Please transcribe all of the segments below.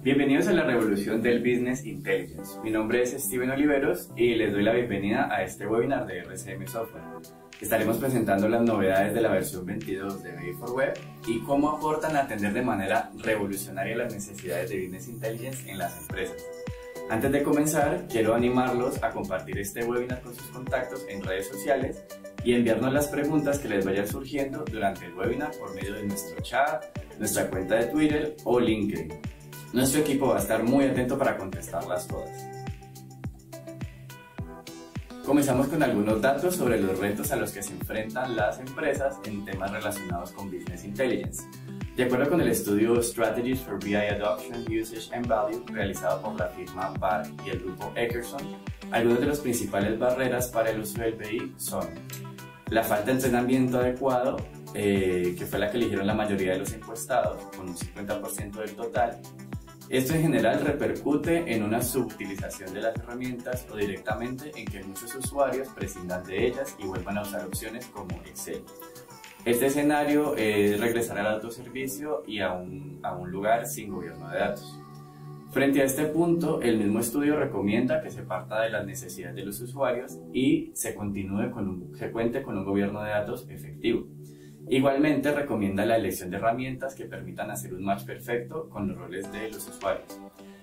Bienvenidos a la revolución del Business Intelligence. Mi nombre es Steven Oliveros y les doy la bienvenida a este webinar de RCM Software. Estaremos presentando las novedades de la versión 22 de BI for Web y cómo aportan a atender de manera revolucionaria las necesidades de Business Intelligence en las empresas. Antes de comenzar, quiero animarlos a compartir este webinar con sus contactos en redes sociales y enviarnos las preguntas que les vayan surgiendo durante el webinar por medio de nuestro chat, nuestra cuenta de Twitter o LinkedIn. Nuestro equipo va a estar muy atento para contestarlas todas. Comenzamos con algunos datos sobre los retos a los que se enfrentan las empresas en temas relacionados con Business Intelligence. De acuerdo con el estudio Strategies for BI Adoption, Usage and Value realizado por la firma BAR y el grupo Eckerson, algunas de las principales barreras para el uso del BI son la falta de entrenamiento adecuado, que fue la que eligieron la mayoría de los encuestados, con un 50% del total. Esto en general repercute en una subutilización de las herramientas o directamente en que muchos usuarios prescindan de ellas y vuelvan a usar opciones como Excel. Este escenario es regresar al autoservicio y a un lugar sin gobierno de datos. Frente a este punto, el mismo estudio recomienda que se parta de las necesidades de los usuarios y se cuente con un gobierno de datos efectivo. Igualmente recomienda la elección de herramientas que permitan hacer un match perfecto con los roles de los usuarios.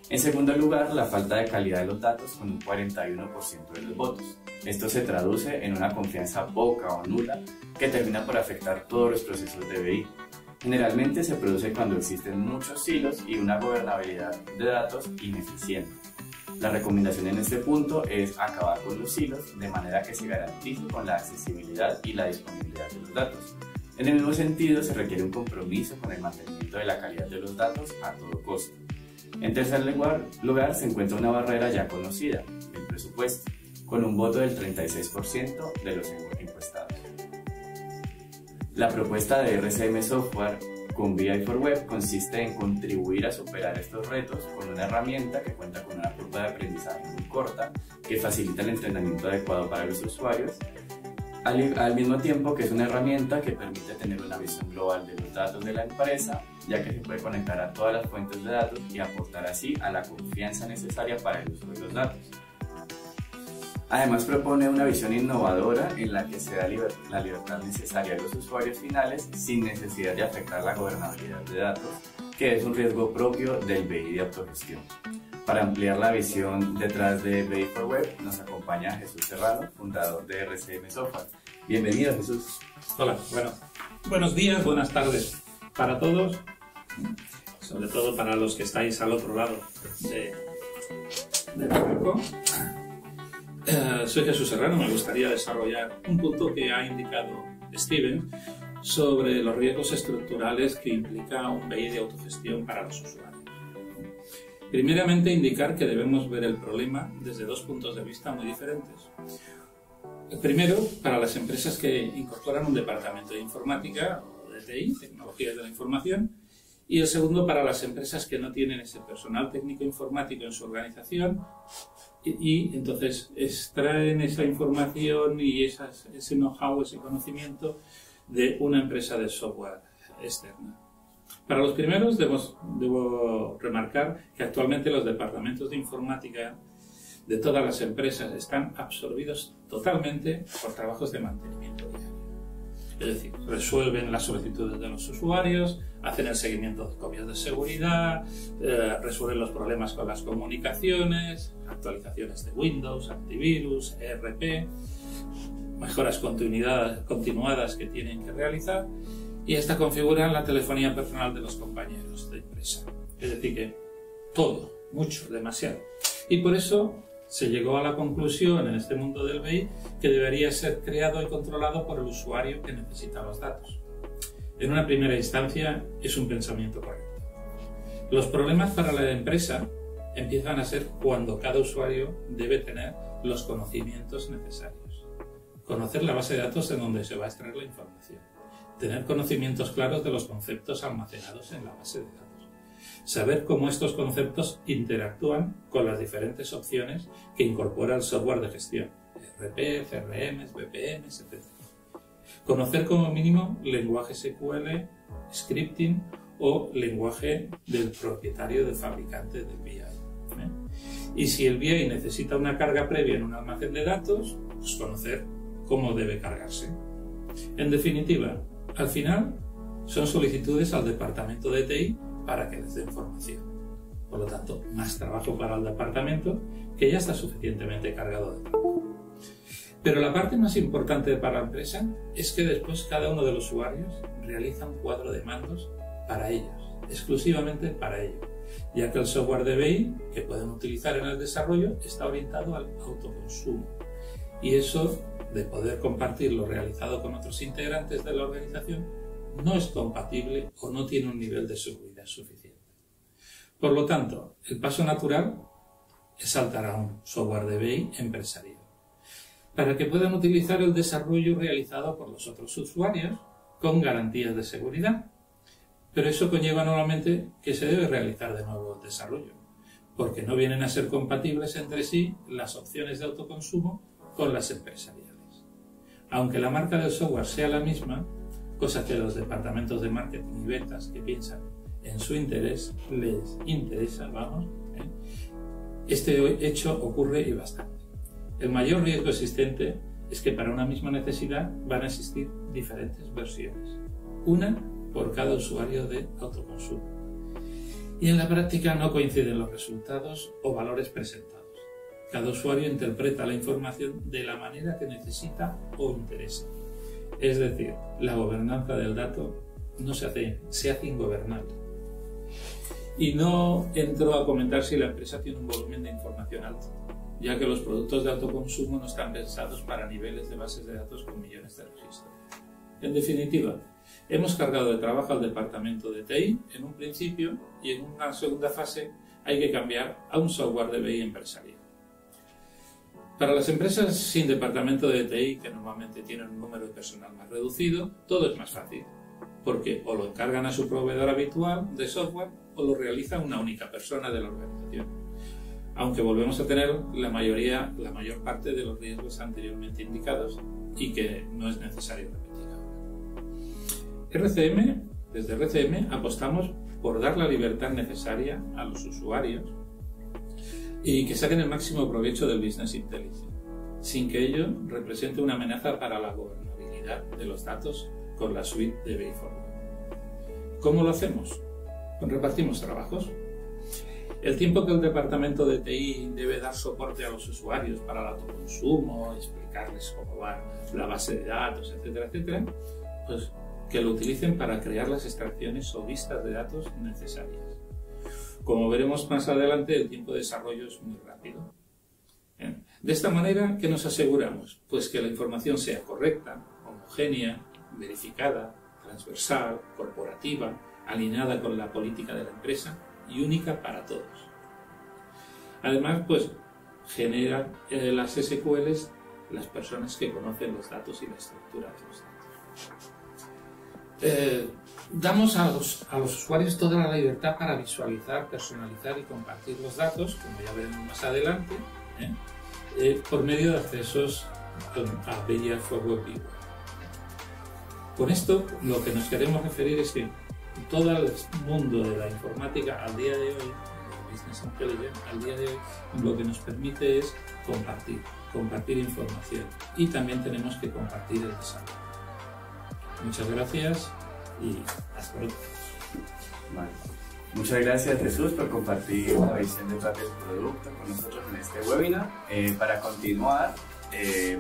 En segundo lugar, la falta de calidad de los datos con un 41% de los votos. Esto se traduce en una confianza poca o nula que termina por afectar todos los procesos de BI. Generalmente se produce cuando existen muchos silos y una gobernabilidad de datos ineficiente. La recomendación en este punto es acabar con los silos de manera que se garantice con la accesibilidad y la disponibilidad de los datos. En el mismo sentido, se requiere un compromiso con el mantenimiento de la calidad de los datos a todo costo. En tercer lugar, se encuentra una barrera ya conocida, el presupuesto, con un voto del 36% de los encuestados. La propuesta de RCM Software con BI for Web consiste en contribuir a superar estos retos con una herramienta que cuenta con una curva de aprendizaje muy corta, que facilita el entrenamiento adecuado para los usuarios, al mismo tiempo que es una herramienta que permite tener una visión global de los datos de la empresa, ya que se puede conectar a todas las fuentes de datos y aportar así a la confianza necesaria para el uso de los datos. Además propone una visión innovadora en la que se da la libertad necesaria a los usuarios finales sin necesidad de afectar la gobernabilidad de datos, que es un riesgo propio del BI de autogestión. Para ampliar la visión detrás de BI for Web nos acompaña Jesús Serrano, fundador de RCM Software. Bienvenido, Jesús. Hola, buenos días, buenas tardes para todos, sobre todo para los que estáis al otro lado del público. Soy Jesús Serrano. Me gustaría desarrollar un punto que ha indicado Steven sobre los riesgos estructurales que implica un BI de autogestión para los usuarios. Primeramente, indicar que debemos ver el problema desde dos puntos de vista muy diferentes. El primero, para las empresas que incorporan un departamento de informática o de TI, tecnologías de la información, y el segundo, para las empresas que no tienen ese personal técnico informático en su organización y entonces extraen esa información y ese know-how, ese conocimiento de una empresa de software externa. Para los primeros debo remarcar que actualmente los departamentos de informática de todas las empresas están absorbidos totalmente por trabajos de mantenimiento diario. Es decir, resuelven las solicitudes de los usuarios, hacen el seguimiento de copias de seguridad, resuelven los problemas con las comunicaciones, actualizaciones de Windows, antivirus, ERP, mejoras continuadas que tienen que realizar, y esta configuran la telefonía personal de los compañeros de empresa. Es decir, que todo, mucho, demasiado. Y por eso se llegó a la conclusión en este mundo del BI que debería ser creado y controlado por el usuario que necesita los datos. En una primera instancia es un pensamiento correcto. Los problemas para la empresa empiezan a ser cuando cada usuario debe tener los conocimientos necesarios. Conocer la base de datos en donde se va a extraer la información. Tener conocimientos claros de los conceptos almacenados en la base de datos. Saber cómo estos conceptos interactúan con las diferentes opciones que incorpora el software de gestión, ERP, CRM, VPNs, etc. Conocer como mínimo lenguaje SQL, scripting o lenguaje del propietario del fabricante del BI. Y si el BI necesita una carga previa en un almacén de datos, pues conocer cómo debe cargarse. En definitiva, al final son solicitudes al departamento de TI para que les dé información. Por lo tanto, más trabajo para el departamento que ya está suficientemente cargado de trabajo. Pero la parte más importante para la empresa es que después cada uno de los usuarios realiza un cuadro de mandos para ellos, exclusivamente para ellos, ya que el software de BI que pueden utilizar en el desarrollo está orientado al autoconsumo. Y eso de poder compartir lo realizado con otros integrantes de la organización no es compatible o no tiene un nivel de seguridad suficiente. Por lo tanto, el paso natural es saltar a un software de BI empresarial, para que puedan utilizar el desarrollo realizado por los otros usuarios con garantías de seguridad. Pero eso conlleva nuevamente que se debe realizar de nuevo el desarrollo, porque no vienen a ser compatibles entre sí las opciones de autoconsumo con las empresariales. Aunque la marca del software sea la misma, cosa que los departamentos de marketing y ventas que piensan en su interés les interesa, este hecho ocurre y bastante. El mayor riesgo existente es que para una misma necesidad van a existir diferentes versiones, una por cada usuario de autoconsumo. Y en la práctica no coinciden los resultados o valores presentados. Cada usuario interpreta la información de la manera que necesita o interesa. Es decir, la gobernanza del dato no se hace ingobernable. Y no entro a comentar si la empresa tiene un volumen de información alto, ya que los productos de autoconsumo no están pensados para niveles de bases de datos con millones de registros. En definitiva, hemos cargado de trabajo al departamento de TI en un principio y en una segunda fase hay que cambiar a un software de BI empresarial. Para las empresas sin departamento de TI, que normalmente tienen un número de personal más reducido, todo es más fácil, porque o lo encargan a su proveedor habitual de software o lo realiza una única persona de la organización. Aunque volvemos a tener la mayor parte de los riesgos anteriormente indicados y que no es necesario repetir ahora. Desde RCM apostamos por dar la libertad necesaria a los usuarios y que saquen el máximo provecho del Business Intelligence, sin que ello represente una amenaza para la gobernabilidad de los datos con la suite de BI Forward. ¿Cómo lo hacemos? Repartimos trabajos. El tiempo que el departamento de TI debe dar soporte a los usuarios para el autoconsumo, explicarles cómo va la base de datos, etcétera, etcétera, pues que lo utilicen para crear las extracciones o vistas de datos necesarias. Como veremos más adelante, el tiempo de desarrollo es muy rápido. De esta manera, ¿qué nos aseguramos? Pues que la información sea correcta, homogénea, verificada, transversal, corporativa, alineada con la política de la empresa y única para todos. Además, pues genera las SQLs las personas que conocen los datos y la estructura de los datos. Damos a los usuarios toda la libertad para visualizar, personalizar y compartir los datos, como ya veremos más adelante, por medio de accesos a BI Forward Viewer. Con esto, lo que nos queremos referir es que todo el mundo de la informática al día de hoy, el Business Intelligence, al día de hoy, lo que nos permite es compartir información y también tenemos que compartir el desarrollo. Muchas gracias y hasta luego. Vale. Muchas gracias, Jesús, por compartir la visión detrás del producto con nosotros en este webinar. Para continuar,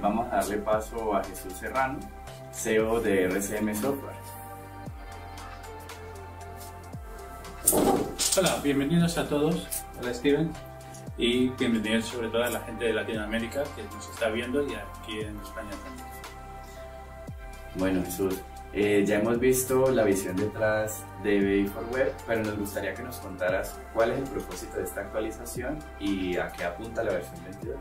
vamos a darle paso a Jesús Serrano, CEO de RCM Software. Hola, bienvenidos a todos. Hola, Steven. Y bienvenidos sobre todo a la gente de Latinoamérica que nos está viendo y aquí en España también. Bueno, Jesús, ya hemos visto la visión detrás de BI for Web, pero nos gustaría que nos contaras cuál es el propósito de esta actualización y a qué apunta la versión 22.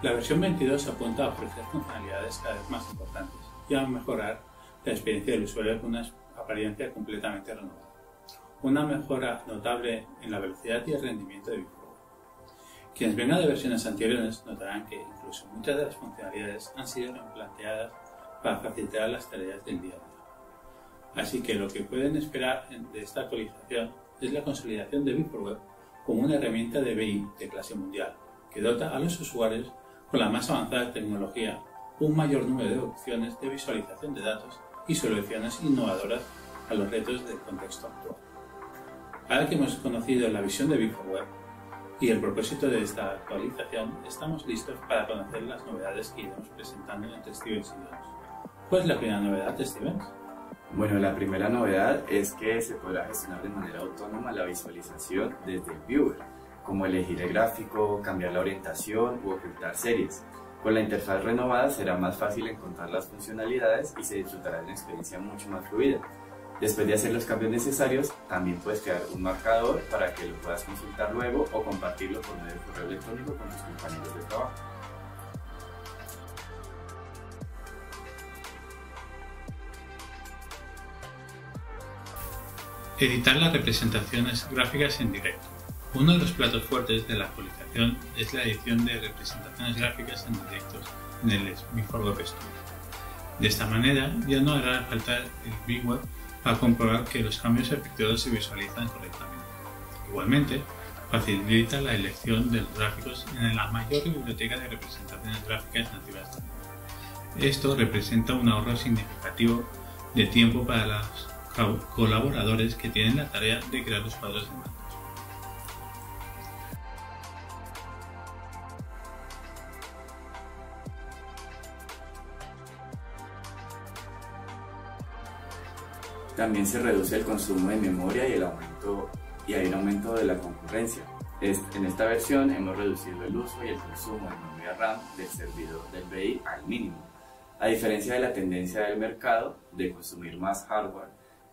La versión 22 apunta a ofrecer funcionalidades cada vez más importantes y a mejorar la experiencia del usuario con una apariencia completamente renovada. Una mejora notable en la velocidad y el rendimiento de BI for Web. Quienes vengan de versiones anteriores notarán que incluso muchas de las funcionalidades han sido replanteadas para facilitar las tareas del día a día. Así que lo que pueden esperar de esta actualización es la consolidación de Before como una herramienta de BI de clase mundial, que dota a los usuarios con la más avanzada tecnología, un mayor número de opciones de visualización de datos y soluciones innovadoras a los retos del contexto actual. Ahora que hemos conocido la visión de Before y el propósito de esta actualización, estamos listos para conocer las novedades que iremos presentando entre Stevens y Jones. ¿Cuál es la primera novedad de Stevens? Bueno, la primera novedad es que se podrá gestionar de manera autónoma la visualización desde el viewer, como elegir el gráfico, cambiar la orientación u ocultar series. Con la interfaz renovada será más fácil encontrar las funcionalidades y se disfrutará de una experiencia mucho más fluida. Después de hacer los cambios necesarios, también puedes crear un marcador para que lo puedas consultar luego o compartirlo por medio de correo electrónico con tus compañeros de trabajo. Editar las representaciones gráficas en directo. Uno de los platos fuertes de la actualización es la edición de representaciones gráficas en directo en el Before Web Studio. De esta manera ya no hará falta el BWeb para comprobar que los cambios efectuados se visualizan correctamente. Igualmente, facilita la elección de los gráficos en la mayor biblioteca de representaciones gráficas nativas del mundo. Esto representa un ahorro significativo de tiempo para los colaboradores que tienen la tarea de crear los cuadros de mandos. También se reduce el consumo de memoria y hay un aumento de la concurrencia. En esta versión hemos reducido el uso y el consumo de memoria RAM del servidor del BI al mínimo. A diferencia de la tendencia del mercado de consumir más hardware,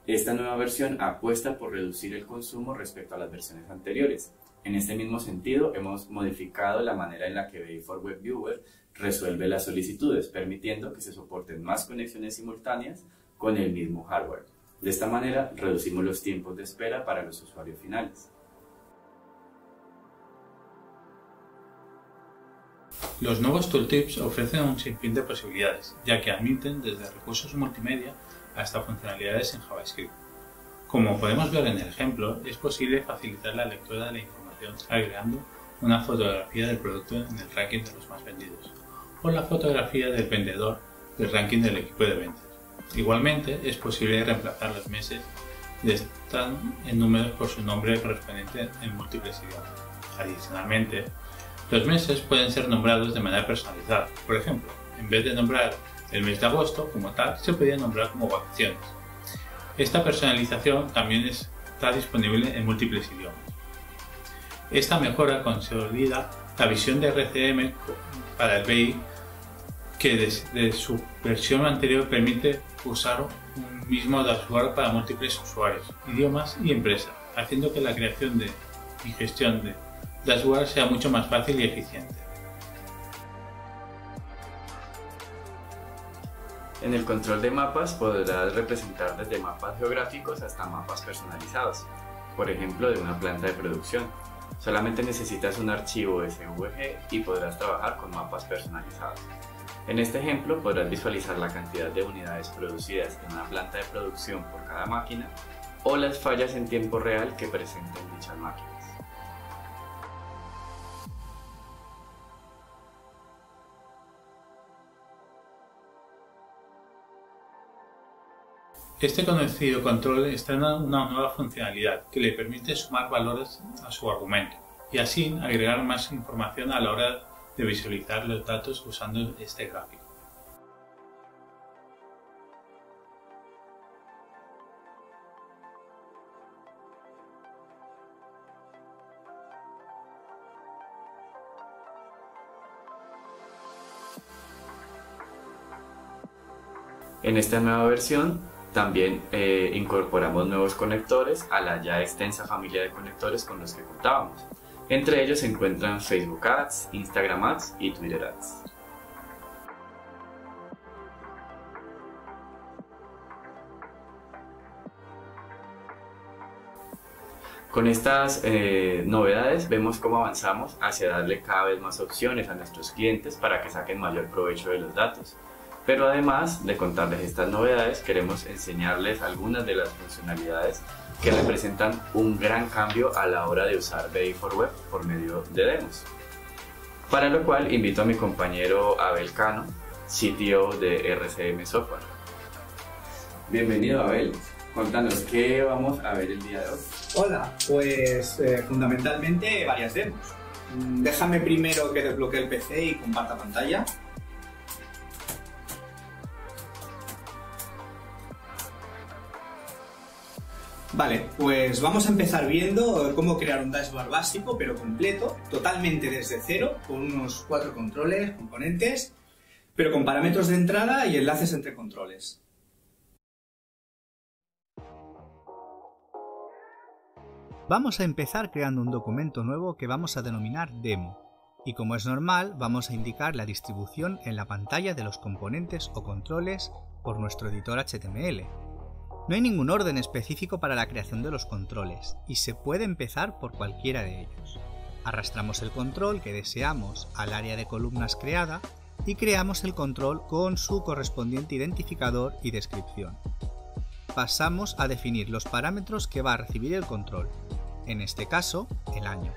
esta nueva versión apuesta por reducir el consumo respecto a las versiones anteriores. En este mismo sentido, hemos modificado la manera en la que Before Web Viewer resuelve las solicitudes, permitiendo que se soporten más conexiones simultáneas con el mismo hardware. De esta manera, reducimos los tiempos de espera para los usuarios finales. Los nuevos tooltips ofrecen un sinfín de posibilidades, ya que admiten desde recursos multimedia hasta funcionalidades en JavaScript. Como podemos ver en el ejemplo, es posible facilitar la lectura de la información agregando una fotografía del producto en el ranking de los más vendidos, o la fotografía del vendedor del ranking del equipo de ventas. Igualmente, es posible reemplazar los meses de estar en números por su nombre correspondiente en múltiples idiomas. Adicionalmente, los meses pueden ser nombrados de manera personalizada. Por ejemplo, en vez de nombrar el mes de agosto como tal, se podría nombrar como vacaciones. Esta personalización también está disponible en múltiples idiomas. Esta mejora consolida la visión de RCM para el BI, que desde su versión anterior permite usar un mismo dashboard para múltiples usuarios, idiomas y empresas, haciendo que la creación y gestión de dashboard sea mucho más fácil y eficiente. En el control de mapas podrás representar desde mapas geográficos hasta mapas personalizados, por ejemplo de una planta de producción. Solamente necesitas un archivo SVG y podrás trabajar con mapas personalizados. En este ejemplo podrás visualizar la cantidad de unidades producidas en una planta de producción por cada máquina o las fallas en tiempo real que presenten dichas máquinas. Este conocido control estrena una nueva funcionalidad que le permite sumar valores a su argumento y así agregar más información a la hora de visualizar los datos usando este gráfico. En esta nueva versión también incorporamos nuevos conectores a la ya extensa familia de conectores con los que contábamos. Entre ellos se encuentran Facebook Ads, Instagram Ads y Twitter Ads. Con estas novedades vemos cómo avanzamos hacia darle cada vez más opciones a nuestros clientes para que saquen mayor provecho de los datos. Pero además de contarles estas novedades, queremos enseñarles algunas de las funcionalidades que representan un gran cambio a la hora de usar BI for Web por medio de demos. Para lo cual invito a mi compañero Abel Cano, CTO de RCM Software. Bienvenido, Abel. Contanos, ¿qué vamos a ver el día de hoy? Hola, pues fundamentalmente varias demos. Déjame primero que desbloquee el PC y comparta pantalla. Vale, pues vamos a empezar viendo cómo crear un dashboard básico, pero completo, totalmente desde cero, con unos 4 controles, componentes, pero con parámetros de entrada y enlaces entre controles. Vamos a empezar creando un documento nuevo que vamos a denominar demo, y como es normal, vamos a indicar la distribución en la pantalla de los componentes o controles por nuestro editor HTML. No hay ningún orden específico para la creación de los controles, y se puede empezar por cualquiera de ellos. Arrastramos el control que deseamos al área de columnas creada y creamos el control con su correspondiente identificador y descripción. Pasamos a definir los parámetros que va a recibir el control, en este caso, el año.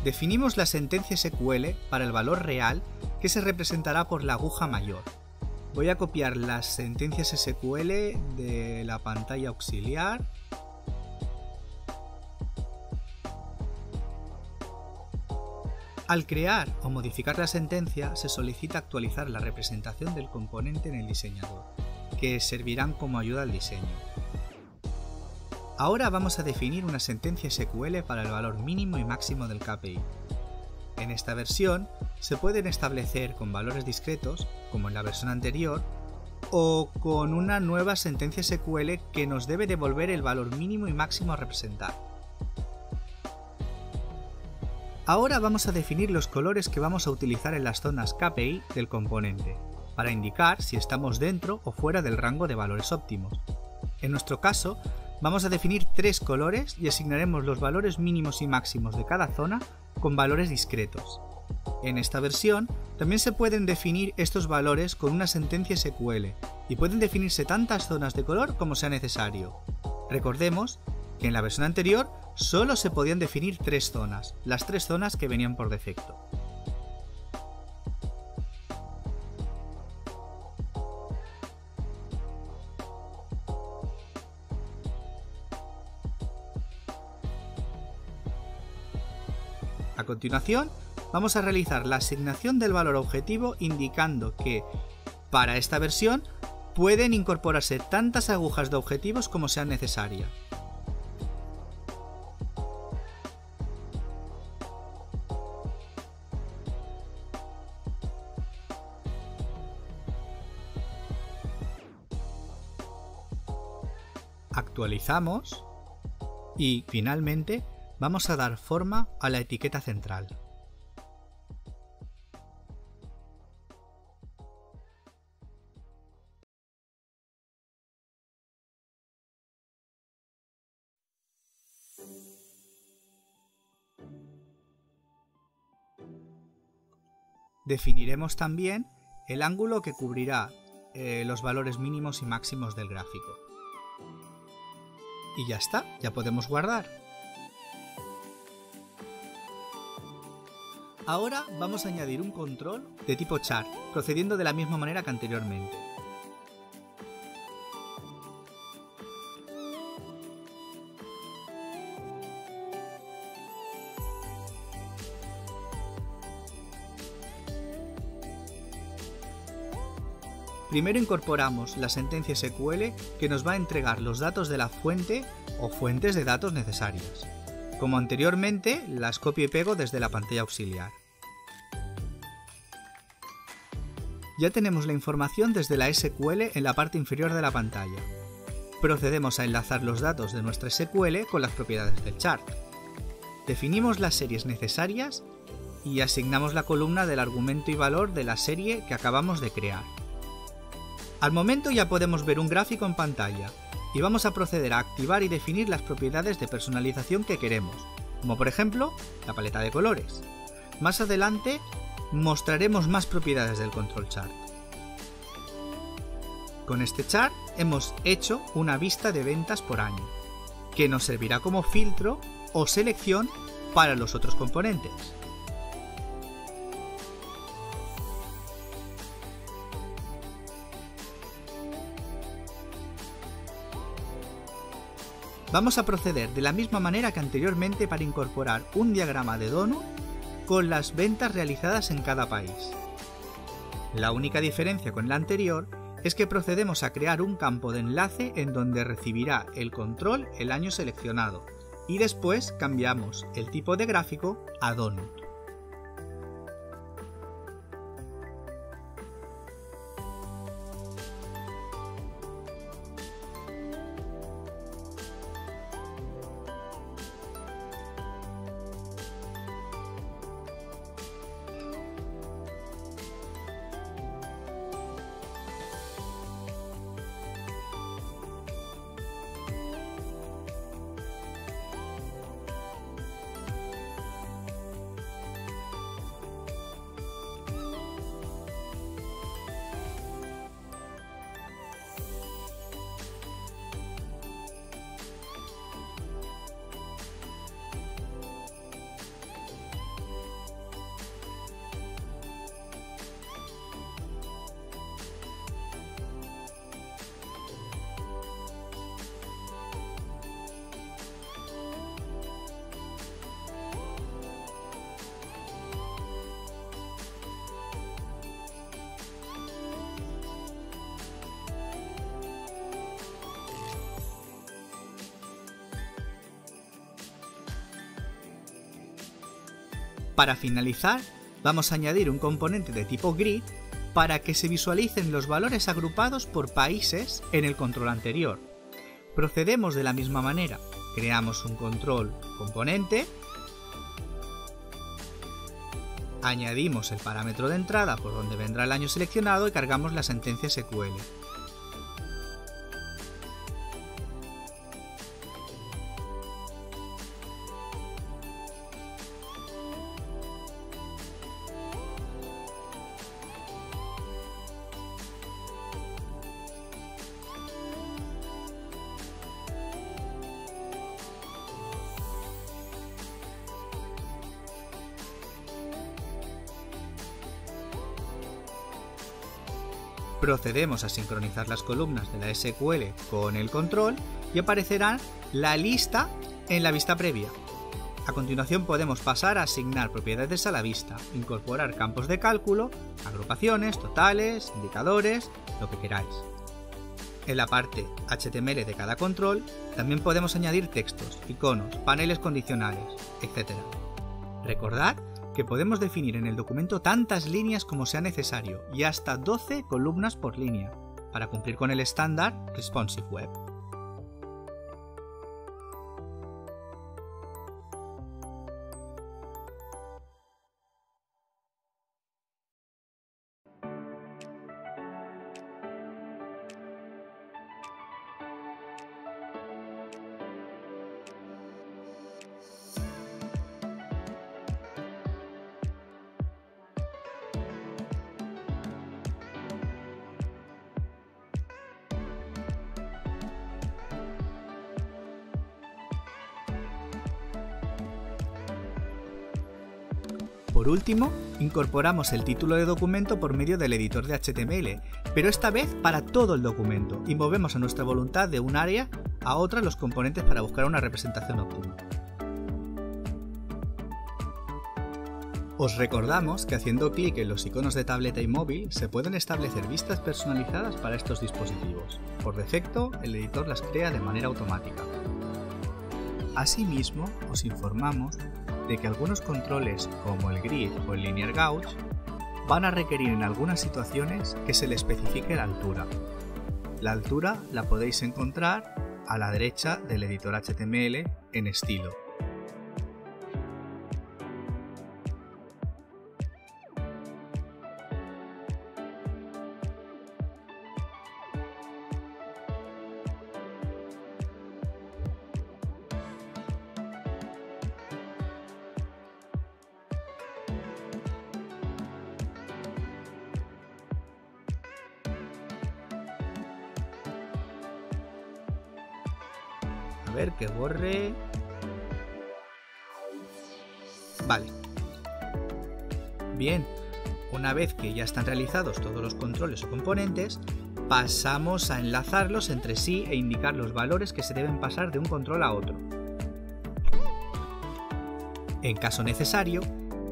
Definimos la sentencia SQL para el valor real que se representará por la aguja mayor. Voy a copiar las sentencias SQL de la pantalla auxiliar. Al crear o modificar la sentencia, se solicita actualizar la representación del componente en el diseñador, que servirán como ayuda al diseño. Ahora vamos a definir una sentencia SQL para el valor mínimo y máximo del KPI. En esta versión se pueden establecer con valores discretos, como en la versión anterior, o con una nueva sentencia SQL que nos debe devolver el valor mínimo y máximo a representar. Ahora vamos a definir los colores que vamos a utilizar en las zonas KPI del componente, para indicar si estamos dentro o fuera del rango de valores óptimos. En nuestro caso, vamos a definir 3 colores y asignaremos los valores mínimos y máximos de cada zona con valores discretos. En esta versión, también se pueden definir estos valores con una sentencia SQL y pueden definirse tantas zonas de color como sea necesario. Recordemos que en la versión anterior solo se podían definir 3 zonas, las 3 zonas que venían por defecto. A continuación, vamos a realizar la asignación del valor objetivo indicando que, para esta versión, pueden incorporarse tantas agujas de objetivos como sean necesarias. Actualizamos y, finalmente, vamos a dar forma a la etiqueta central. Definiremos también el ángulo que cubrirá los valores mínimos y máximos del gráfico. Y ya está, ya podemos guardar. Ahora vamos a añadir un control de tipo chart, procediendo de la misma manera que anteriormente. Primero incorporamos la sentencia SQL que nos va a entregar los datos de la fuente o fuentes de datos necesarias. Como anteriormente, las copio y pego desde la pantalla auxiliar. Ya tenemos la información desde la SQL en la parte inferior de la pantalla. Procedemos a enlazar los datos de nuestra SQL con las propiedades del chart. Definimos las series necesarias y asignamos la columna del argumento y valor de la serie que acabamos de crear. Al momento ya podemos ver un gráfico en pantalla y vamos a proceder a activar y definir las propiedades de personalización que queremos, como por ejemplo la paleta de colores. Más adelante mostraremos más propiedades del control chart. Con este chart hemos hecho una vista de ventas por año, que nos servirá como filtro o selección para los otros componentes. Vamos a proceder de la misma manera que anteriormente para incorporar un diagrama de donut con las ventas realizadas en cada país. La única diferencia con la anterior es que procedemos a crear un campo de enlace en donde recibirá el control el año seleccionado y después cambiamos el tipo de gráfico a donut. Para finalizar, vamos a añadir un componente de tipo grid para que se visualicen los valores agrupados por países en el control anterior. Procedemos de la misma manera. Creamos un control componente, añadimos el parámetro de entrada por donde vendrá el año seleccionado y cargamos la sentencia SQL. Procedemos a sincronizar las columnas de la SQL con el control y aparecerá la lista en la vista previa. A continuación podemos pasar a asignar propiedades a la vista, incorporar campos de cálculo, agrupaciones, totales, indicadores, lo que queráis. En la parte HTML de cada control también podemos añadir textos, iconos, paneles condicionales, etc. Recordad que podemos definir en el documento tantas líneas como sea necesario y hasta 12 columnas por línea, para cumplir con el estándar Responsive Web. Por último, incorporamos el título de documento por medio del editor de HTML, pero esta vez para todo el documento, y movemos a nuestra voluntad de un área a otra los componentes para buscar una representación óptima. Os recordamos que haciendo clic en los iconos de tableta y móvil se pueden establecer vistas personalizadas para estos dispositivos. Por defecto, el editor las crea de manera automática. Asimismo, os informamos de que algunos controles, como el grid o el linear gauge, van a requerir en algunas situaciones que se le especifique la altura. La altura la podéis encontrar a la derecha del editor HTML en estilo. A ver, que borre... Vale. Bien, una vez que ya están realizados todos los controles o componentes, pasamos a enlazarlos entre sí e indicar los valores que se deben pasar de un control a otro. En caso necesario,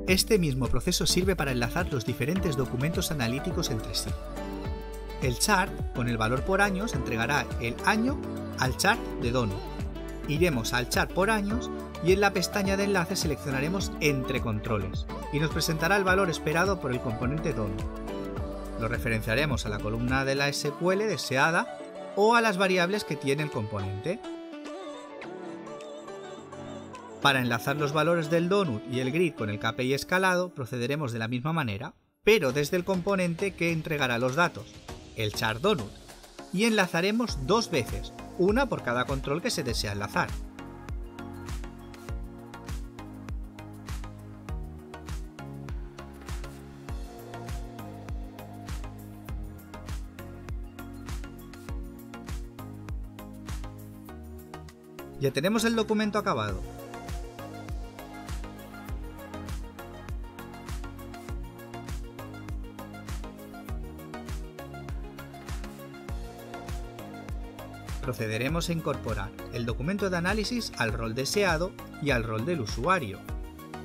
este mismo proceso sirve para enlazar los diferentes documentos analíticos entre sí. El chart, con el valor por años, entregará el año al chart de Donut. Iremos al chart por años y en la pestaña de enlace seleccionaremos entre controles y nos presentará el valor esperado por el componente Donut. Lo referenciaremos a la columna de la SQL deseada o a las variables que tiene el componente. Para enlazar los valores del Donut y el grid con el KPI escalado procederemos de la misma manera, pero desde el componente que entregará los datos, el chart Donut, y enlazaremos dos veces, una por cada control que se desea enlazar. Ya tenemos el documento acabado. Procederemos a incorporar el documento de análisis al rol deseado y al rol del usuario,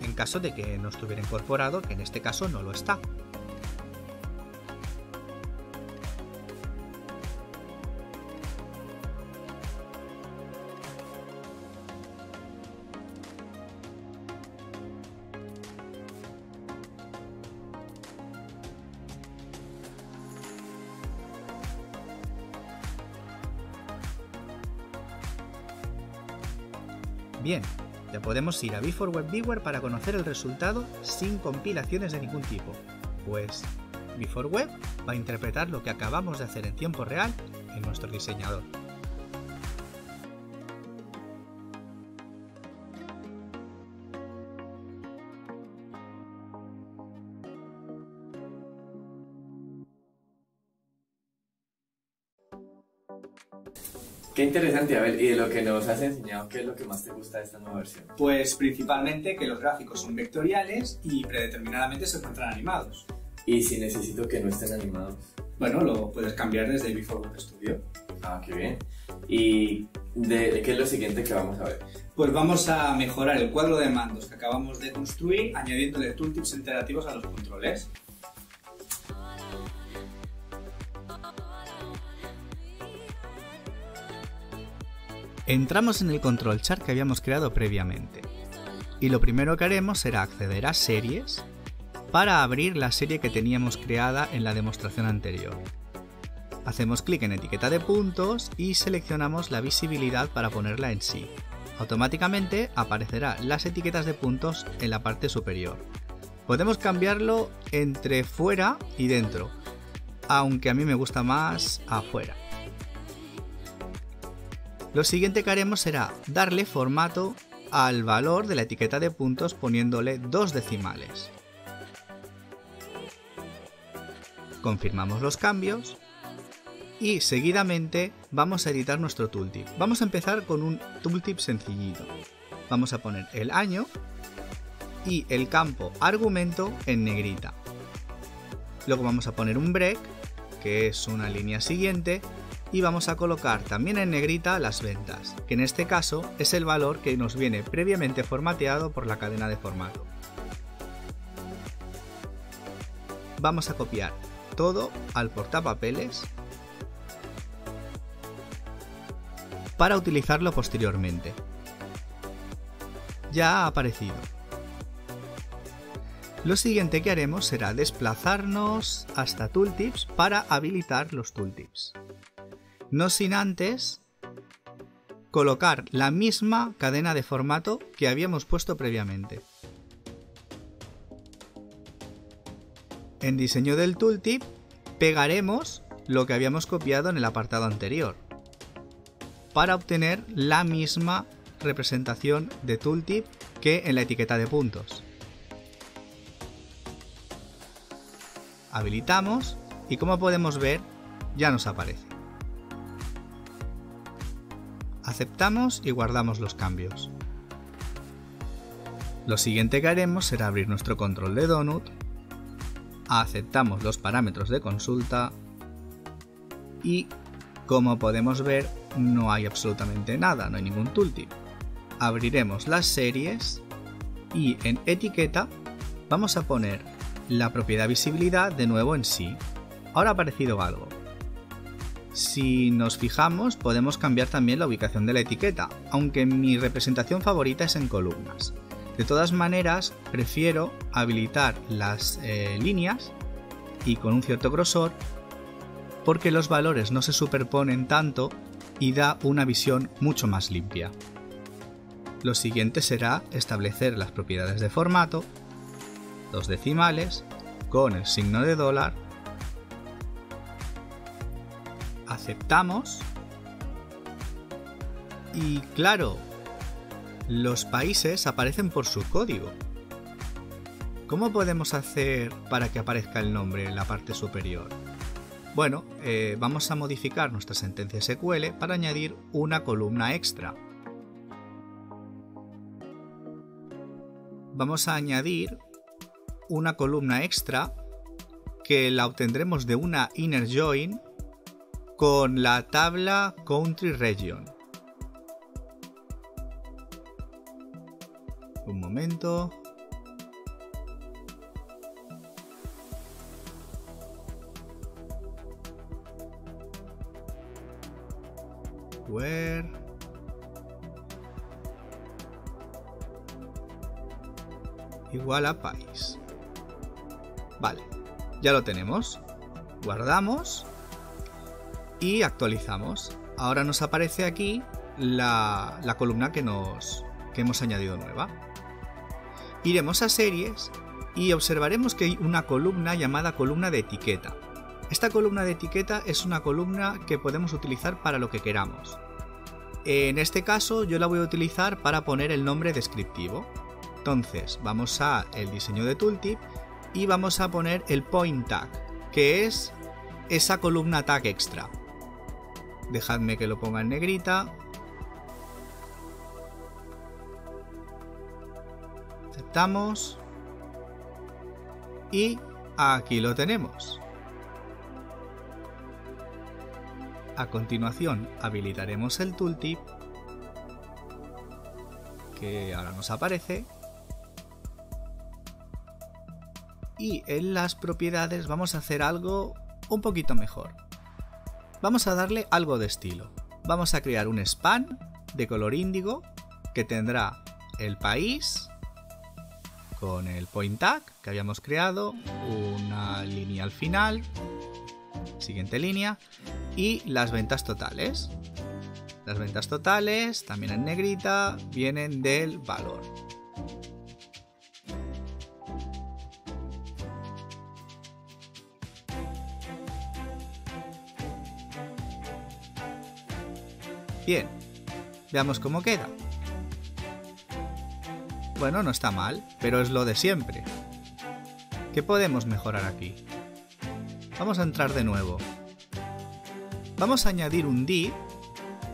en caso de que no estuviera incorporado, que en este caso no lo está. Bien, ya podemos ir a B4Web Viewer para conocer el resultado sin compilaciones de ningún tipo, pues B4Web va a interpretar lo que acabamos de hacer en tiempo real en nuestro diseñador. Qué interesante, Abel. Y de lo que nos has enseñado, ¿qué es lo que más te gusta de esta nueva versión? Pues principalmente que los gráficos son vectoriales y predeterminadamente se encuentran animados. ¿Y si necesito que no estén animados? Bueno, lo puedes cambiar desde B4Web Studio. Ah, qué bien. ¿Y qué es lo siguiente que vamos a ver? Pues vamos a mejorar el cuadro de mandos que acabamos de construir añadiéndole tooltips interactivos a los controles. Entramos en el control chart que habíamos creado previamente y lo primero que haremos será acceder a series para abrir la serie que teníamos creada en la demostración anterior. Hacemos clic en etiqueta de puntos y seleccionamos la visibilidad para ponerla en sí. Automáticamente aparecerán las etiquetas de puntos en la parte superior. Podemos cambiarlo entre fuera y dentro, aunque a mí me gusta más afuera. Lo siguiente que haremos será darle formato al valor de la etiqueta de puntos poniéndole 2 decimales. Confirmamos los cambios y seguidamente vamos a editar nuestro tooltip. Vamos a empezar con un tooltip sencillito. Vamos a poner el año y el campo argumento en negrita. Luego vamos a poner un break, que es una línea siguiente, y vamos a colocar también en negrita las ventas, que en este caso es el valor que nos viene previamente formateado por la cadena de formato. Vamos a copiar todo al portapapeles para utilizarlo posteriormente. Ya ha aparecido. Lo siguiente que haremos será desplazarnos hasta Tooltips para habilitar los Tooltips. No sin antes colocar la misma cadena de formato que habíamos puesto previamente. En diseño del tooltip pegaremos lo que habíamos copiado en el apartado anterior para obtener la misma representación de tooltip que en la etiqueta de puntos. Habilitamos y como podemos ver ya nos aparece. Aceptamos y guardamos los cambios. Lo siguiente que haremos será abrir nuestro control de Donut, aceptamos los parámetros de consulta y, como podemos ver, no hay absolutamente nada, no hay ningún tooltip. Abriremos las series y en etiqueta vamos a poner la propiedad visibilidad de nuevo en sí. Ahora ha aparecido algo. Si nos fijamos, podemos cambiar también la ubicación de la etiqueta, aunque mi representación favorita es en columnas. De todas maneras, prefiero habilitar las líneas y con un cierto grosor, porque los valores no se superponen tanto y da una visión mucho más limpia. Lo siguiente será establecer las propiedades de formato, dos decimales, con el signo de dólar. Aceptamos y claro, los países aparecen por su código. ¿Cómo podemos hacer para que aparezca el nombre en la parte superior? Bueno, vamos a modificar nuestra sentencia SQL para añadir una columna extra. Vamos a añadir una columna extra que la obtendremos de una inner join con la tabla Country Region. Un momento. Where igual a país. Vale, ya lo tenemos. Guardamos y actualizamos. Ahora nos aparece aquí la columna que hemos añadido nueva. Iremos a series y observaremos que hay una columna llamada columna de etiqueta. Esta columna de etiqueta es una columna que podemos utilizar para lo que queramos. En este caso yo la voy a utilizar para poner el nombre descriptivo. Entonces vamos a el diseño de tooltip y vamos a poner el point tag, que es esa columna tag extra. Dejadme que lo ponga en negrita. Aceptamos. Y aquí lo tenemos. A continuación habilitaremos el tooltip, que ahora nos aparece. Y en las propiedades vamos a hacer algo un poquito mejor. Vamos a darle algo de estilo. Vamos a crear un span de color índigo que tendrá el país con el point tag que habíamos creado, una línea al final, siguiente línea, y las ventas totales. Las ventas totales, también en negrita, vienen del valor. Bien, veamos cómo queda. Bueno, no está mal, pero es lo de siempre. ¿Qué podemos mejorar aquí? Vamos a entrar de nuevo. Vamos a añadir un div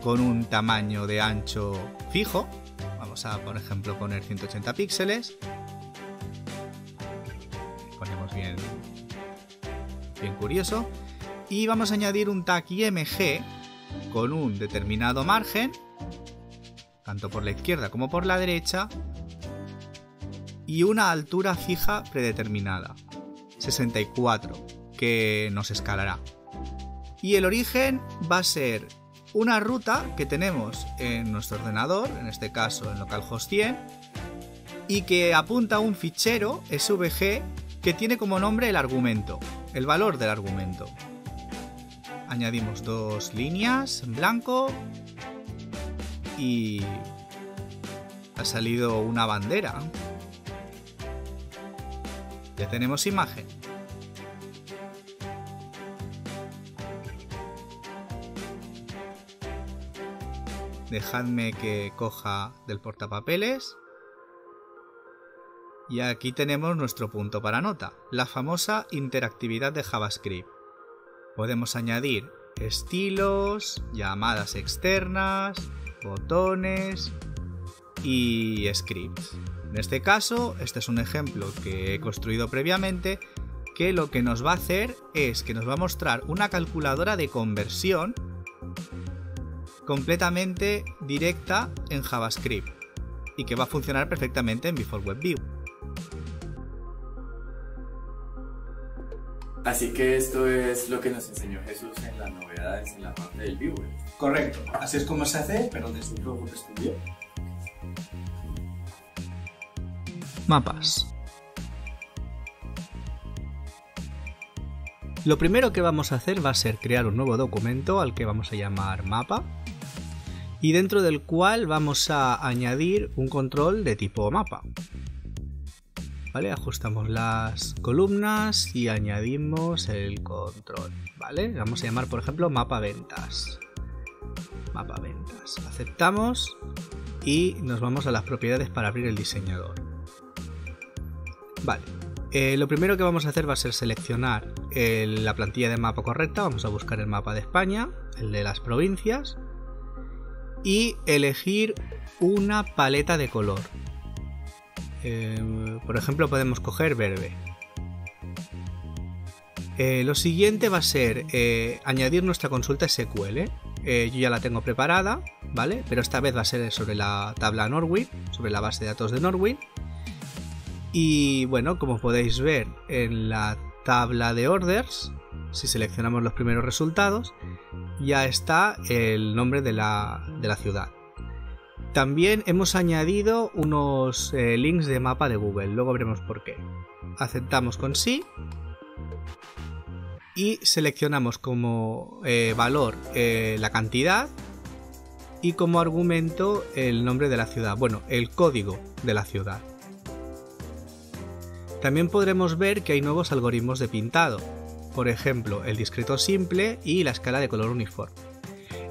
con un tamaño de ancho fijo. Vamos a, por ejemplo, poner 180 píxeles. Ponemos bien curioso. Y vamos a añadir un tag IMG con un determinado margen, tanto por la izquierda como por la derecha, y una altura fija predeterminada, 64, que nos escalará. Y el origen va a ser una ruta que tenemos en nuestro ordenador, en este caso en localhost 100, y que apunta a un fichero SVG que tiene como nombre el argumento, el valor del argumento. Añadimos dos líneas en blanco y ha salido una bandera. Ya tenemos imagen. Dejadme que coja del portapapeles. Y aquí tenemos nuestro punto para nota, la famosa interactividad de JavaScript. Podemos añadir estilos, llamadas externas, botones y scripts. En este caso, este es un ejemplo que he construido previamente, que lo que nos va a hacer es que nos va a mostrar una calculadora de conversión completamente directa en JavaScript y que va a funcionar perfectamente en Visual Web View. Así que esto es lo que nos enseñó Jesús en las novedades en la parte del Viewer. Correcto, así es como se hace, pero desde Visual Web Studio. Mapas. Lo primero que vamos a hacer va a ser crear un nuevo documento al que vamos a llamar mapa y dentro del cual vamos a añadir un control de tipo mapa. ¿Vale? Ajustamos las columnas y añadimos el control. ¿Vale? Vamos a llamar, por ejemplo, mapa ventas. Mapa ventas. Aceptamos y nos vamos a las propiedades para abrir el diseñador. Vale. Lo primero que vamos a hacer va a ser seleccionar la plantilla de mapa correcta. Vamos a buscar el mapa de España, el de las provincias y elegir una paleta de color. Por ejemplo, podemos coger verde. Lo siguiente va a ser añadir nuestra consulta SQL. Yo ya la tengo preparada, ¿vale? Pero esta vez va a ser sobre la tabla Norwin, sobre la base de datos de Norwin. Y bueno, como podéis ver en la tabla de orders, si seleccionamos los primeros resultados, ya está el nombre de la ciudad. También hemos añadido unos links de mapa de Google, luego veremos por qué. Aceptamos con sí y seleccionamos como valor la cantidad y como argumento el nombre de la ciudad, bueno, el código de la ciudad. También podremos ver que hay nuevos algoritmos de pintado, por ejemplo, el discreto simple y la escala de color uniforme.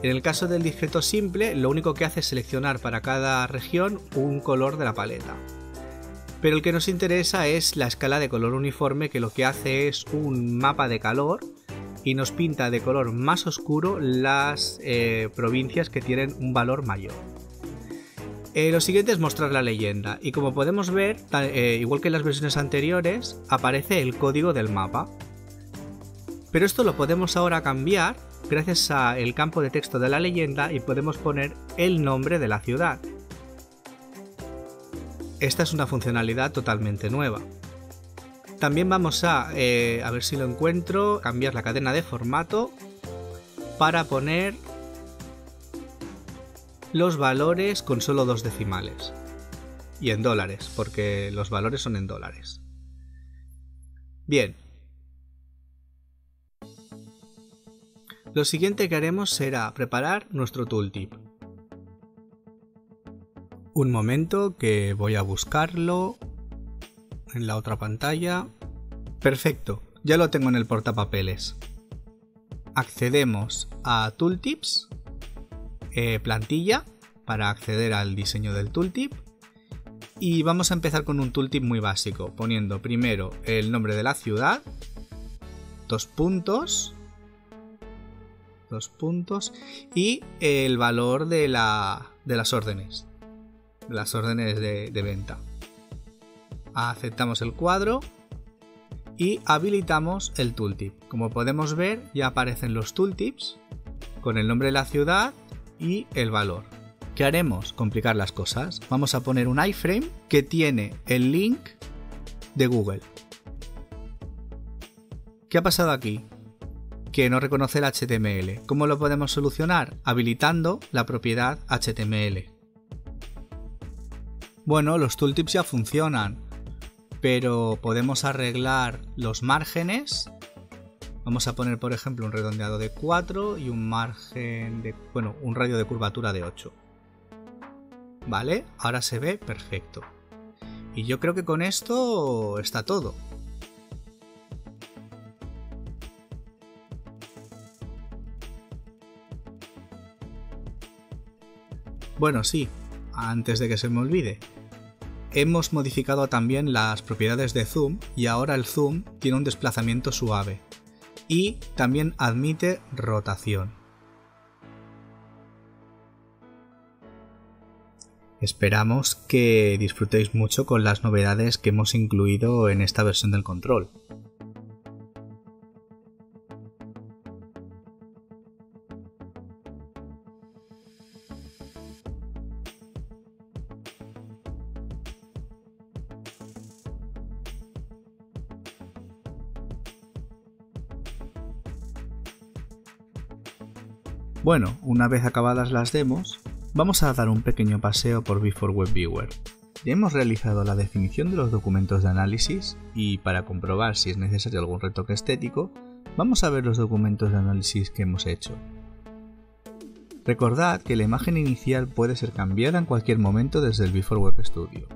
En el caso del discreto simple, lo único que hace es seleccionar para cada región un color de la paleta. Pero el que nos interesa es la escala de color uniforme, que lo que hace es un mapa de calor y nos pinta de color más oscuro las provincias que tienen un valor mayor. Lo siguiente es mostrar la leyenda y como podemos ver, igual que en las versiones anteriores, aparece el código del mapa. Pero esto lo podemos ahora cambiar gracias al campo de texto de la leyenda y podemos poner el nombre de la ciudad. Esta es una funcionalidad totalmente nueva. También vamos a ver si lo encuentro, cambiar la cadena de formato para poner los valores con solo 2 decimales. Y en dólares, porque los valores son en dólares. Bien. Lo siguiente que haremos será preparar nuestro tooltip. Un momento que voy a buscarlo en la otra pantalla. Perfecto, ya lo tengo en el portapapeles. Accedemos a Tooltips, plantilla, para acceder al diseño del tooltip. Y vamos a empezar con un tooltip muy básico, poniendo primero el nombre de la ciudad, 2 puntos, y el valor de las órdenes. De venta. Aceptamos el cuadro y habilitamos el tooltip. Como podemos ver, ya aparecen los tooltips con el nombre de la ciudad y el valor. ¿Qué haremos? Complicar las cosas. Vamos a poner un iframe que tiene el link de Google. ¿Qué ha pasado aquí? Que no reconoce el HTML. ¿Cómo lo podemos solucionar? Habilitando la propiedad HTML. Bueno, los tooltips ya funcionan, pero podemos arreglar los márgenes. Vamos a poner, por ejemplo, un redondeado de 4 y un margen de, un radio de curvatura de 8. Vale, ahora se ve perfecto. Y yo creo que con esto está todo. Bueno, sí, antes de que se me olvide. Hemos modificado también las propiedades de zoom y ahora el zoom tiene un desplazamiento suave y también admite rotación. Esperamos que disfrutéis mucho con las novedades que hemos incluido en esta versión del control. Bueno, una vez acabadas las demos, vamos a dar un pequeño paseo por Before Web Viewer. Ya hemos realizado la definición de los documentos de análisis y para comprobar si es necesario algún retoque estético, vamos a ver los documentos de análisis que hemos hecho. Recordad que la imagen inicial puede ser cambiada en cualquier momento desde el Before Web Studio.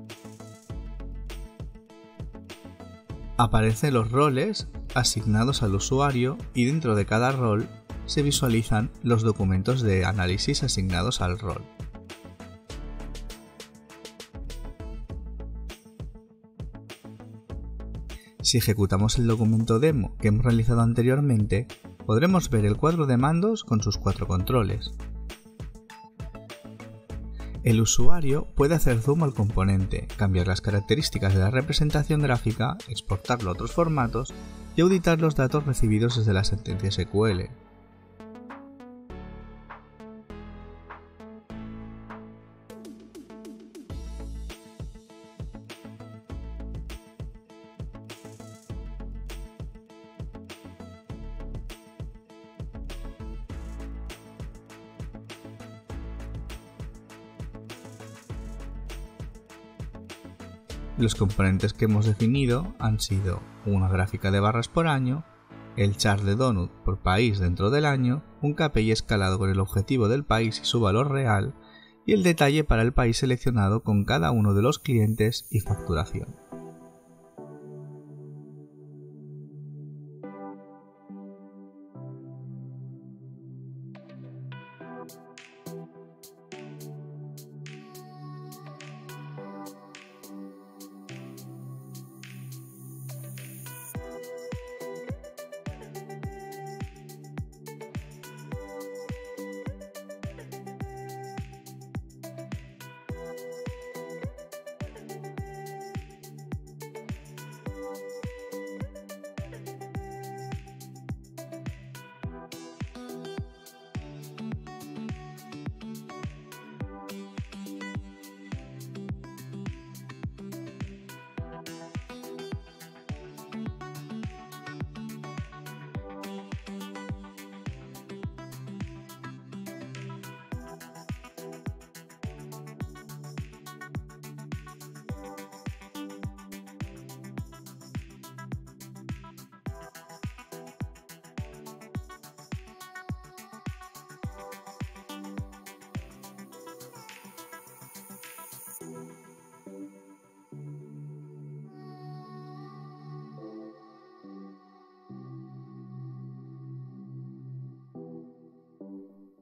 Aparecen los roles asignados al usuario y dentro de cada rol se visualizan los documentos de análisis asignados al rol. Si ejecutamos el documento demo que hemos realizado anteriormente, podremos ver el cuadro de mandos con sus 4 controles. El usuario puede hacer zoom al componente, cambiar las características de la representación gráfica, exportarlo a otros formatos y auditar los datos recibidos desde la sentencia SQL. Los componentes que hemos definido han sido una gráfica de barras por año, el chart de donut por país dentro del año, un KPI escalado con el objetivo del país y su valor real, y el detalle para el país seleccionado con cada uno de los clientes y facturación.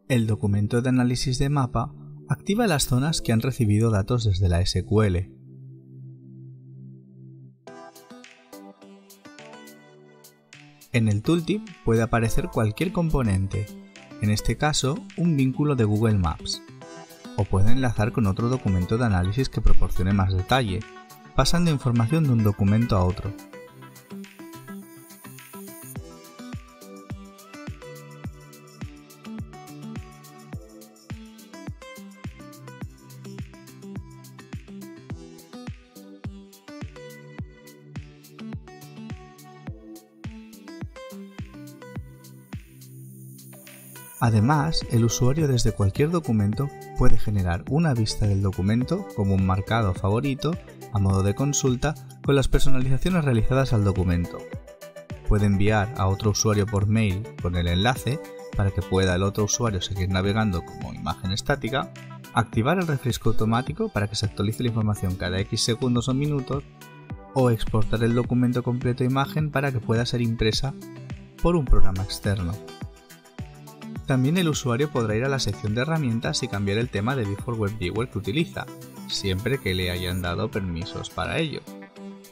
El documento de análisis de mapa activa las zonas que han recibido datos desde la SQL. En el tooltip puede aparecer cualquier componente, en este caso un vínculo de Google Maps, o puede enlazar con otro documento de análisis que proporcione más detalle, pasando información de un documento a otro. Además, el usuario desde cualquier documento puede generar una vista del documento como un marcado favorito a modo de consulta con las personalizaciones realizadas al documento. Puede enviar a otro usuario por mail con el enlace para que pueda el otro usuario seguir navegando como imagen estática, activar el refresco automático para que se actualice la información cada X segundos o minutos, o exportar el documento completo a imagen para que pueda ser impresa por un programa externo. También el usuario podrá ir a la sección de herramientas y cambiar el tema de Before Web Viewer que utiliza, siempre que le hayan dado permisos para ello.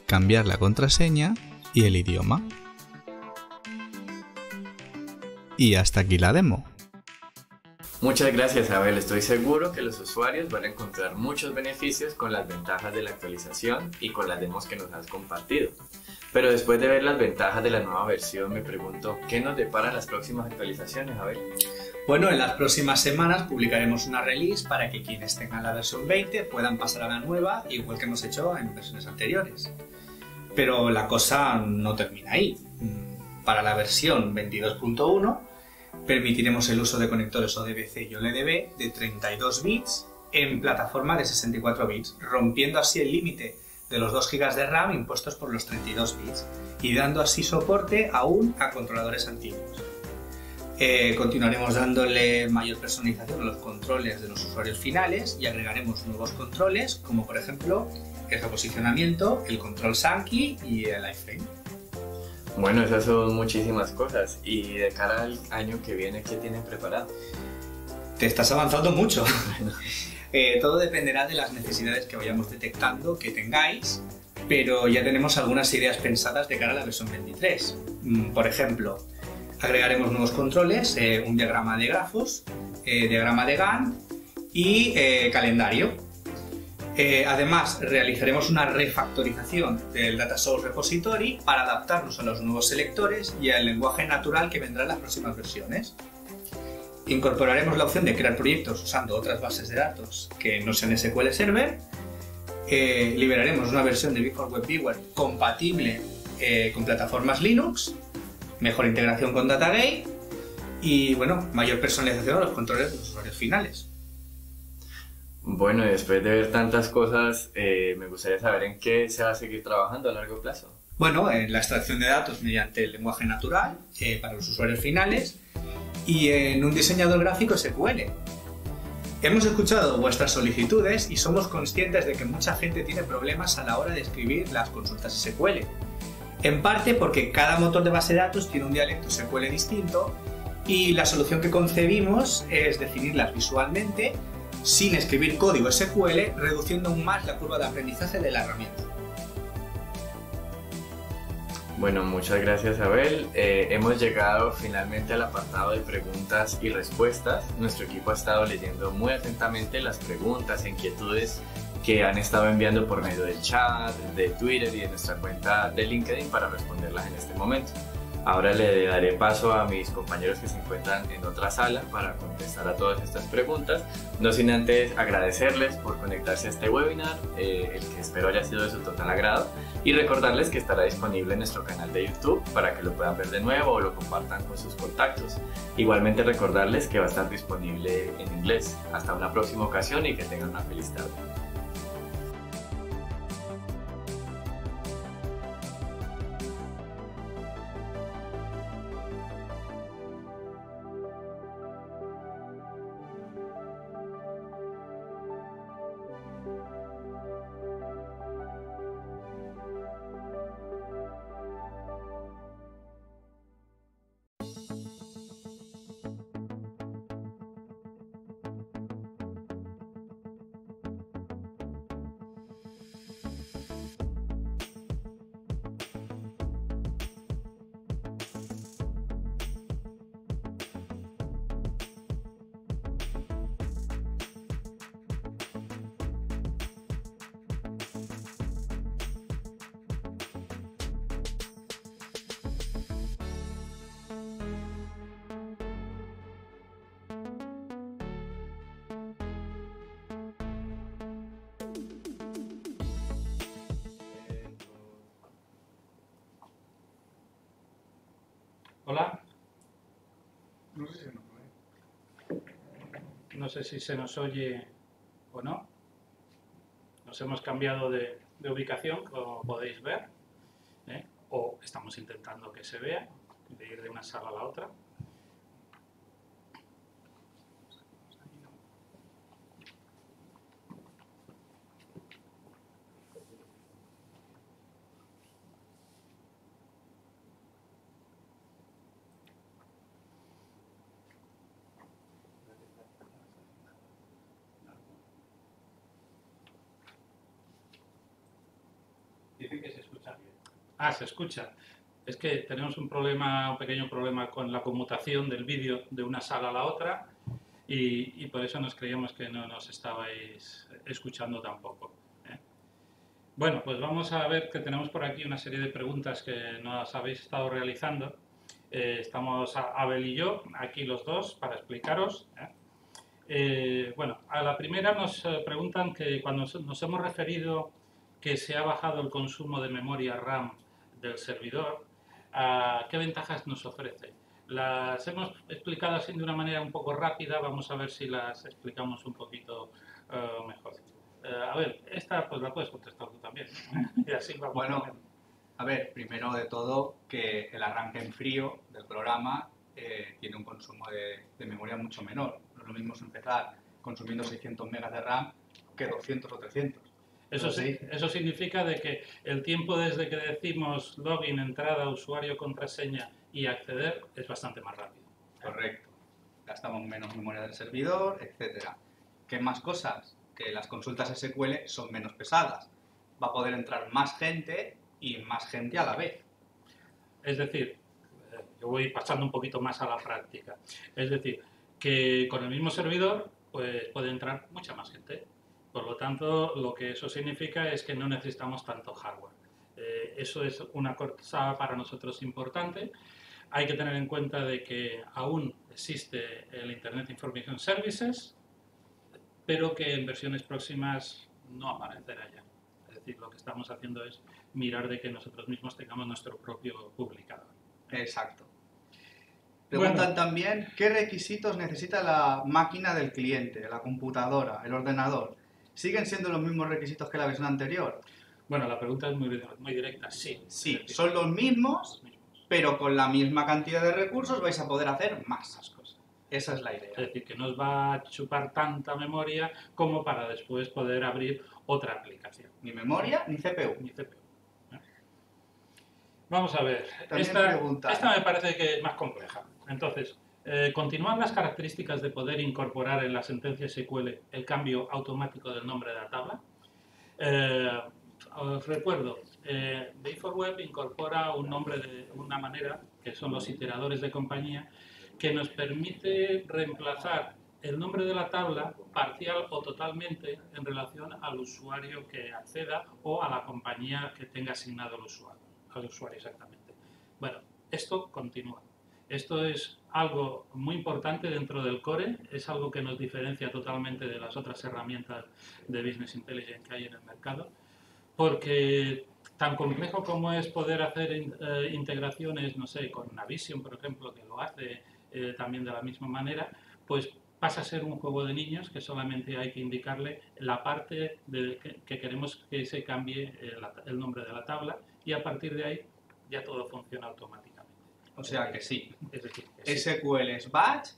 Cambiar la contraseña y el idioma. Y hasta aquí la demo. Muchas gracias, Abel. Estoy seguro que los usuarios van a encontrar muchos beneficios con las ventajas de la actualización y con las demos que nos has compartido. Pero después de ver las ventajas de la nueva versión, me pregunto, ¿qué nos deparan las próximas actualizaciones, Abel? Bueno, en las próximas semanas publicaremos una release para que quienes tengan la versión 20 puedan pasar a la nueva, igual que hemos hecho en versiones anteriores. Pero la cosa no termina ahí. Para la versión 22.1 permitiremos el uso de conectores ODBC y OLEDB de 32 bits en plataforma de 64 bits, rompiendo así el límite de los 2 GB de RAM impuestos por los 32 bits y dando así soporte aún a controladores antiguos. Continuaremos dándole mayor personalización a los controles de los usuarios finales y agregaremos nuevos controles como por ejemplo el reposicionamiento, el control Sankey y el iframe. Bueno, esas son muchísimas cosas. Y de cara al año que viene, ¿qué tienen preparado? Te estás avanzando mucho. Todo dependerá de las necesidades que vayamos detectando que tengáis, pero ya tenemos algunas ideas pensadas de cara a la versión 23. Por ejemplo, agregaremos nuevos controles, un diagrama de grafos, diagrama de Gantt y calendario. Además, realizaremos una refactorización del Data Source Repository para adaptarnos a los nuevos selectores y al lenguaje natural que vendrá en las próximas versiones. Incorporaremos la opción de crear proyectos usando otras bases de datos que no sean SQL Server. Liberaremos una versión de Big4Web Viewer compatible con plataformas Linux, mejor integración con Datagate y bueno, mayor personalización de los controles de los usuarios finales. Bueno, después de ver tantas cosas, me gustaría saber en qué se va a seguir trabajando a largo plazo. Bueno, en la extracción de datos mediante el lenguaje natural para los usuarios finales y en un diseñador gráfico SQL. Hemos escuchado vuestras solicitudes y somos conscientes de que mucha gente tiene problemas a la hora de escribir las consultas SQL. En parte porque cada motor de base de datos tiene un dialecto SQL distinto y la solución que concebimos es definirlas visualmente sin escribir código SQL, reduciendo aún más la curva de aprendizaje de la herramienta. Bueno, muchas gracias, Abel. Hemos llegado finalmente al apartado de preguntas y respuestas. Nuestro equipo ha estado leyendo muy atentamente las preguntas e inquietudes que han estado enviando por medio del chat, de Twitter y de nuestra cuenta de LinkedIn para responderlas en este momento. Ahora le daré paso a mis compañeros que se encuentran en otra sala para contestar a todas estas preguntas, no sin antes agradecerles por conectarse a este webinar, el que espero haya sido de su total agrado, y recordarles que estará disponible en nuestro canal de YouTube para que lo puedan ver de nuevo o lo compartan con sus contactos. Igualmente recordarles que va a estar disponible en inglés. Hasta una próxima ocasión y que tengan una feliz tarde. Hola. No sé si se nos oye o no. Nos hemos cambiado de ubicación, como podéis ver, o estamos intentando que se vea, de ir de una sala a la otra. Dicen que se escucha bien. Ah, se escucha. Es que tenemos un pequeño problema con la conmutación del vídeo de una sala a la otra y por eso nos creíamos que no nos estabais escuchando tampoco. Bueno, pues vamos a ver que tenemos por aquí una serie de preguntas que nos habéis estado realizando. Estamos Abel y yo, aquí los dos, para explicaros. Bueno, a la primera nos preguntan que cuando nos hemos referido que se ha bajado el consumo de memoria RAM del servidor, ¿qué ventajas nos ofrece? Las hemos explicado así de una manera un poco rápida, vamos a ver si las explicamos un poquito mejor. A ver, esta pues la puedes contestar tú también. Y así vamos. Bueno, a ver, primero de todo, que el arranque en frío del programa tiene un consumo de memoria mucho menor. No es lo mismo empezar consumiendo 600 megas de RAM que 200 o 300. Eso significa de que el tiempo desde que decimos login, entrada, usuario, contraseña y acceder es bastante más rápido. Correcto. Gastamos menos memoria del servidor, etcétera. ¿Qué más cosas? Que las consultas SQL son menos pesadas. Va a poder entrar más gente y más gente a la vez. Es decir, yo voy pasando un poquito más a la práctica. Es decir, que con el mismo servidor pues, puede entrar mucha más gente. Por lo tanto, lo que eso significa es que no necesitamos tanto hardware. Eso es una cosa para nosotros importante. Hay que tener en cuenta de que aún existe el Internet Information Services, pero que en versiones próximas no aparecerá ya. Es decir, lo que estamos haciendo es mirar de que nosotros mismos tengamos nuestro propio publicador. Exacto. Preguntan también qué requisitos necesita la máquina del cliente, la computadora, el ordenador. ¿Siguen siendo los mismos requisitos que la versión anterior? Bueno, la pregunta es muy directa, sí. Sí, son los mismos, pero con la misma cantidad de recursos vais a poder hacer más cosas. Esa es la idea. Es decir, que no os va a chupar tanta memoria como para después poder abrir otra aplicación. Ni memoria ni CPU. Ni CPU. Vamos a ver. Esta me parece que es más compleja. Entonces, continúan las características de poder incorporar en la sentencia SQL el cambio automático del nombre de la tabla. Os recuerdo, Day4Web incorpora un nombre de una manera, que son los iteradores de compañía, que nos permite reemplazar el nombre de la tabla parcial o totalmente en relación al usuario que acceda o a la compañía que tenga asignado al usuario exactamente. Bueno, esto continúa. Esto es algo muy importante dentro del core, es algo que nos diferencia totalmente de las otras herramientas de Business Intelligence que hay en el mercado, porque tan complejo como es poder hacer integraciones, no sé, con Navision, por ejemplo, que lo hace también de la misma manera, pues pasa a ser un juego de niños que solamente hay que indicarle la parte que queremos que se cambie el nombre de la tabla y a partir de ahí ya todo funciona automáticamente. O sea que sí. Es decir, que SQL es batch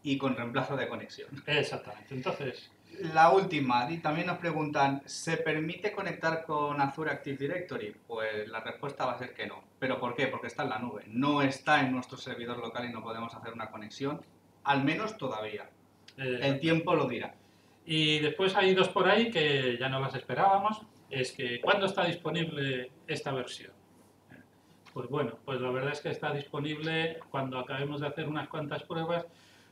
y con reemplazo de conexión. Exactamente. Entonces, la última, y también nos preguntan, ¿se permite conectar con Azure Active Directory? Pues la respuesta va a ser que no. ¿Pero por qué? Porque está en la nube. No está en nuestro servidor local y no podemos hacer una conexión, al menos todavía. El tiempo lo dirá. Y después hay dos por ahí que ya no las esperábamos. Es que, ¿cuándo está disponible esta versión? Pues bueno, pues la verdad es que está disponible cuando acabemos de hacer unas cuantas pruebas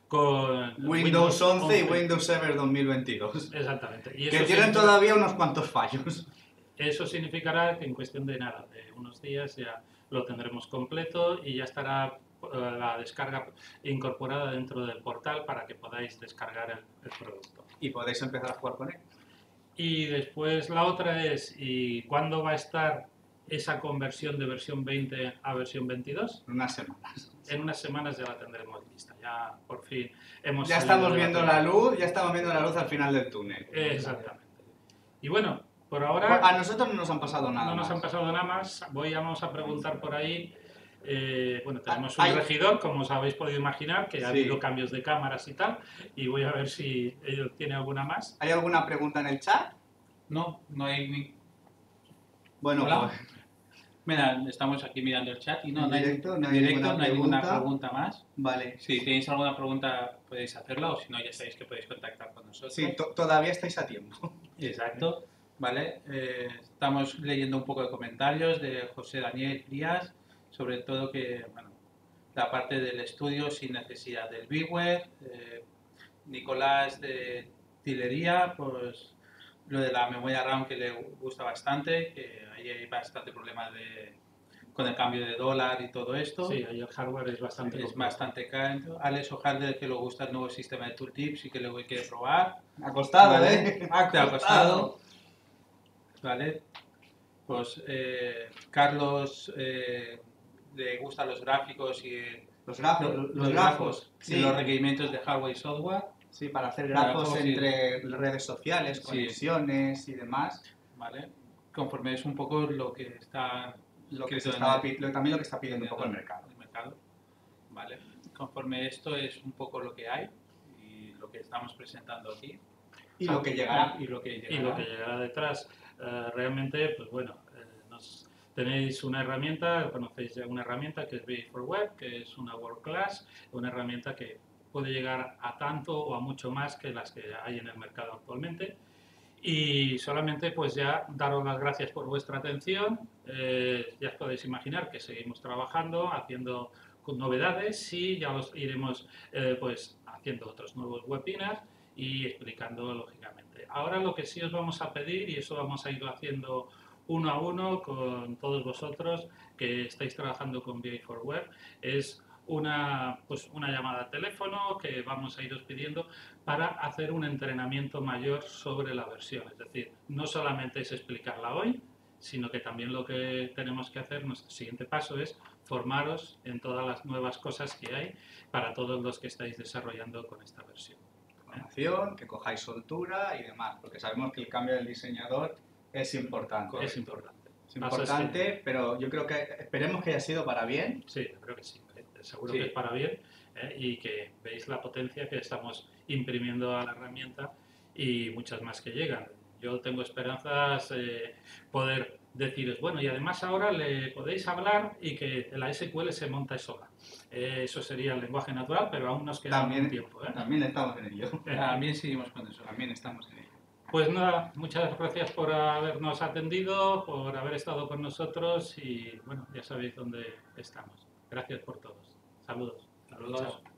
con Windows 11 y Windows Server 2022. Exactamente. Y que tienen todavía unos cuantos fallos. Eso significará que en cuestión de nada, de unos días ya lo tendremos completo y ya estará la descarga incorporada dentro del portal para que podáis descargar el producto. Y podéis empezar a jugar con él. Y después la otra es, ¿y cuándo va a estar esa conversión de versión 20 a versión 22? En unas semanas. En unas semanas ya la tendremos lista. Ya por fin hemos ya estamos viendo la luz, ya estamos viendo la luz al final del túnel. Exactamente. Y bueno, por ahora... A nosotros no nos han pasado nada más. No nos han pasado nada más. Vamos a preguntar por ahí. Bueno, tenemos un regidor, como os habéis podido imaginar, que ha habido cambios de cámaras y tal. Y voy a ver si ellos tienen alguna más. ¿Hay alguna pregunta en el chat? No, no hay ni... Bueno, pues... Mira, estamos aquí mirando el chat y no hay ninguna pregunta más. Vale. Si tenéis alguna pregunta podéis hacerla o si no ya sabéis que podéis contactar con nosotros. Sí, todavía estáis a tiempo. Exacto. Vale. Estamos leyendo un poco de comentarios de José Daniel Díaz, sobre todo que, bueno, la parte del estudio sin necesidad del BigWare, Nicolás de Tilería, pues lo de la memoria RAM que le gusta bastante, que ahí hay bastante problema con el cambio de dólar y todo esto. Sí, ahí el hardware es bastante caro. Alex Ojalde, que le gusta el nuevo sistema de tooltips y que luego quiere probar. Ha costado, ¿Vale? Te ha costado. Vale. Pues Carlos le gustan los gráficos y Los grafos, y los requerimientos de hardware y software. Sí, para hacer grafos Grafos, entre redes sociales, Sí. conexiones y demás. ¿Vale? Conforme es un poco lo que está También lo que está pidiendo un poco el mercado. ¿Vale? Conforme esto es un poco lo que hay y lo que estamos presentando aquí. Y lo que llegará. Y lo que llegará detrás. Realmente, pues bueno, tenéis una herramienta, conocéis ya una herramienta que es BA4Web, que es una world class, una herramienta que puede llegar a tanto o a mucho más que las que hay en el mercado actualmente. Y solamente pues ya daros las gracias por vuestra atención. Ya os podéis imaginar que seguimos trabajando, haciendo novedades y ya os iremos pues haciendo otros nuevos webinars y explicando lógicamente. Ahora lo que sí os vamos a pedir, y eso vamos a ir haciendo uno a uno con todos vosotros que estáis trabajando con BA4Web, es una llamada a teléfono que vamos a iros pidiendo para hacer un entrenamiento mayor sobre la versión. Es decir, no solamente es explicarla hoy, sino que también lo que tenemos que hacer, nuestro siguiente paso es formaros en todas las nuevas cosas que hay para todos los que estáis desarrollando con esta versión. Formación, que cojáis soltura y demás, porque sabemos que el cambio del diseñador es importante. Es importante. Es importante, pero yo creo que esperemos que haya sido para bien. Sí, yo creo que sí. Seguro que es para bien y que veis la potencia que estamos imprimiendo a la herramienta y muchas más que llegan. Yo tengo esperanzas poder deciros, bueno, y además ahora le podéis hablar y que la SQL se monta sola. Eso sería el lenguaje natural, pero aún nos queda un tiempo. También estamos en ello. También seguimos con eso. También estamos en ello. Pues nada, muchas gracias por habernos atendido, por haber estado con nosotros y bueno, ya sabéis dónde estamos. Gracias por todos. Saludos. Saludos. Chao.